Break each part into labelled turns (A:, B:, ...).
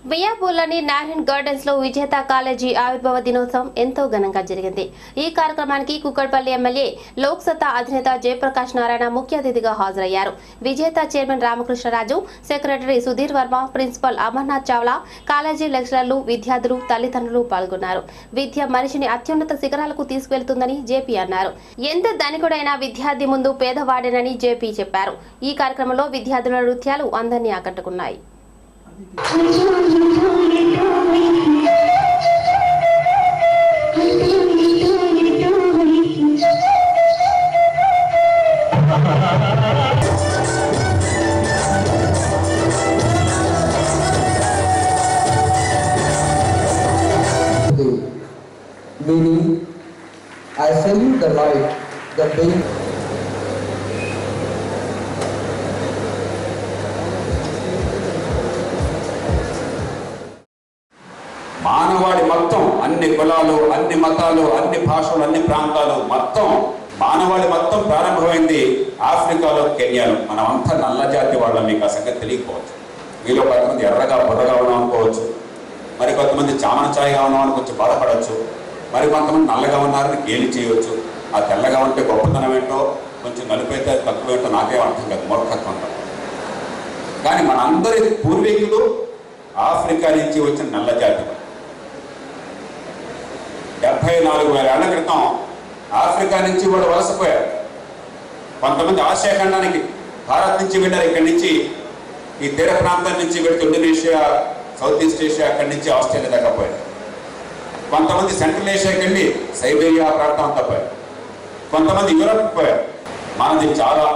A: మియాపూర్లోని Narayan gardens లో విజేత college ఆవిర్భావ దినోత్సవం ఎంతో ఘనంగా జరిగింది. ఈ కార్యక్రమానికి కుక్కడపల్లి ఎమ్మెల్యే లోక్ సత్తా అధినేత జయప్రకాష్ నారాయణ ముఖ్య అతిథిగా హాజరయ్యారు. విజేత chairman Ramakrishnaraju, secretary Sudheer Varma, principal Amarnath Chawla, college లెక్చరర్లు, విద్యార్థులు, తల్లిదండ్రులు పాల్గొన్నారు. విద్య మనిషిని అత్యున్నత శిఖరాలకు తీసుకువెళ్తుందని జేపీ అన్నారు. ఎంత ధనికుడైన విద్యార్థి ముందు పేదవాడేనని జేపీ చెప్పారు. ఈ కార్యక్రమంలో విద్యార్థుల నృత్యాలు అందరినీ ఆకట్టుకున్నాయి.
B: Meaning, I salute the light that being
C: మానవాడి మొత్తం అన్ని కులాలు, అన్ని మతాలు, అన్ని భాషలు, అన్ని ప్రాంతాలు మొత్తం మానవాడి మొత్తం ప్రారంభమైంది ఆఫ్రికాలో, కెన్యాలో. మనం అంతా నల్ల జాతి వాళ్ళం, మీకు ఆ సంగతి తెలియకపోవచ్చు. మీలో కొంతమంది ఎర్రగా బుర్రగా ఉన్నాం అనుకోవచ్చు, మరి కొంతమంది చామన ఛాయగా ఉన్నామని కొంచెం బాధపడవచ్చు, మరి కొంతమంది నల్లగా ఉన్నారని గేలి చేయవచ్చు. ఆ తెల్లగా ఉంటే గొప్పతనం ఏంటో, కొంచెం నలుపైతే తక్కువ ఏంటో నాకేం అర్థం కాదు, మూర్ఖత్వం అంటారు. కానీ మనందరి పూర్వీకులు ఆఫ్రికా నుంచి వచ్చిన నల్ల జాతి. 74,000 ఏళ్ల క్రితం ఆఫ్రికా నుంచి కూడా వలసపోయారు. కొంతమంది ఆసియా ఖండానికి భారత్ నుంచి వెళ్ళారు. ఇక్కడి నుంచి ఈ తీర ప్రాంతం నుంచి వెళ్తే ఇండోనేషియా, సౌత్ ఈస్ట్ ఏషియా, అక్కడి నుంచి ఆస్ట్రేలియా దాకా పోయారు. కొంతమంది సెంట్రల్ ఏషియాకి వెళ్ళి సైబీరియా ప్రాంతం అంతా పోయారు. కొంతమంది యూరప్ పోయారు. మనది చాలా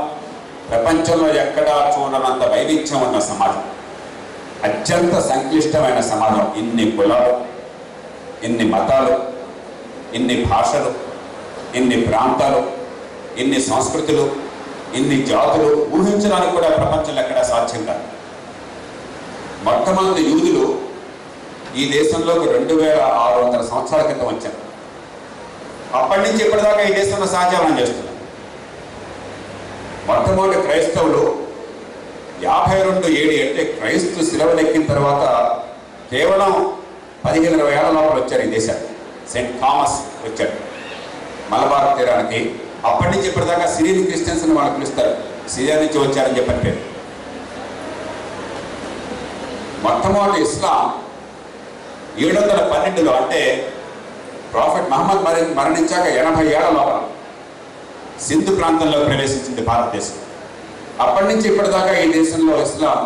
C: ప్రపంచంలో ఎక్కడా చూడనంత వైవిధ్యం ఉన్న సమాజం, అత్యంత సంక్లిష్టమైన సమాజం. ఇన్ని కులాలు, ఇన్ని మతాలు, ఇన్ని భాషలు, ఇన్ని ప్రాంతాలు, ఇన్ని సంస్కృతులు, ఇన్ని జాతులు ఊహించడానికి కూడా ప్రపంచంలో ఎక్కడా సాధ్యం కాదు. మొట్టమొదటి యూదులు ఈ దేశంలోకి 2600 సంవత్సరాల క్రితం వచ్చారు. అప్పటి నుంచి ఇప్పటిదాకా ఈ దేశంలో సహజీవనం చేస్తున్నారు. మొట్టమొదటి క్రైస్తవులు 52 AD, అంటే క్రైస్తు శిలవలెక్కిన తర్వాత కేవలం 15-20 ఏళ్ల లోపల వచ్చారు ఈ దేశానికి. సెయింట్ థామస్ వచ్చాడు మలబార్ తీరానికి. అప్పటి నుంచి ఇప్పటిదాకా సిరియన్ క్రిస్టియన్స్ అని వాళ్ళు పిలుస్తారు, సిరియా నుంచి వచ్చారని చెప్పండి. మొట్టమొదటి ఇస్లాం 712లో, అంటే ప్రాఫెట్ మహమ్మద్ మరణించాక 80 ఏళ్ల లోపల సింధు ప్రాంతంలో ప్రవేశించింది భారతదేశం. అప్పటి నుంచి ఇప్పటిదాకా ఈ దేశంలో ఇస్లాం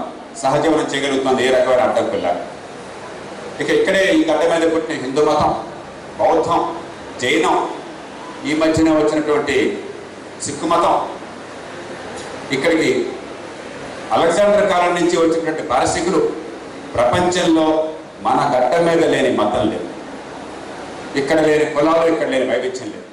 C: సహజీవనం చేయగలుగుతుంది, ఏ రకమైన అడ్డంకుల్లా. ఇక్కడే ఈ గడ్డ మీద పుట్టిన హిందూ మతం, బౌద్ధం, జైనం, ఈ మధ్యన వచ్చినటువంటి సిక్కు మతం, ఇక్కడికి అలెగ్జాండర్ కాలం నుంచి వచ్చినటువంటి పారసీకులు, ప్రపంచంలో మన గడ్డ మీద లేని మతం లేదు, ఇక్కడ లేని కులాలు, ఇక్కడ లేని వైవిధ్యం లేదు.